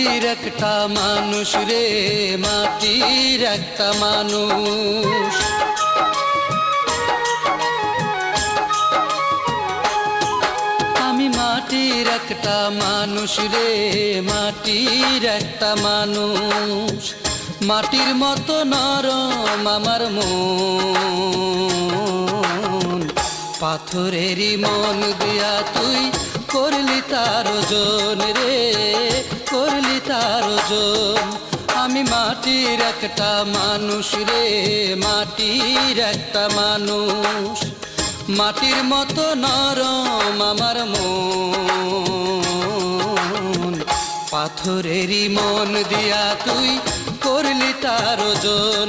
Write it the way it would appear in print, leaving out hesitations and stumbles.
মাটির একটা মানুষ রে, মাটির একটা মানুষ। আমি মাটির একটা মানুষ রে, মাটির একটা মানুষ। মাটির মতো নরম আমার মন, পাথরেরই মন দিয়া তুই করলি তার ওজন রে, করলি তার ওজন। আমি মাটির একটা মানুষ রে, মাটির একটা মানুষ। মাটির মতো নরম আমার মন, পাথরেরই মন দিয়া তুই করলি তার ওজন।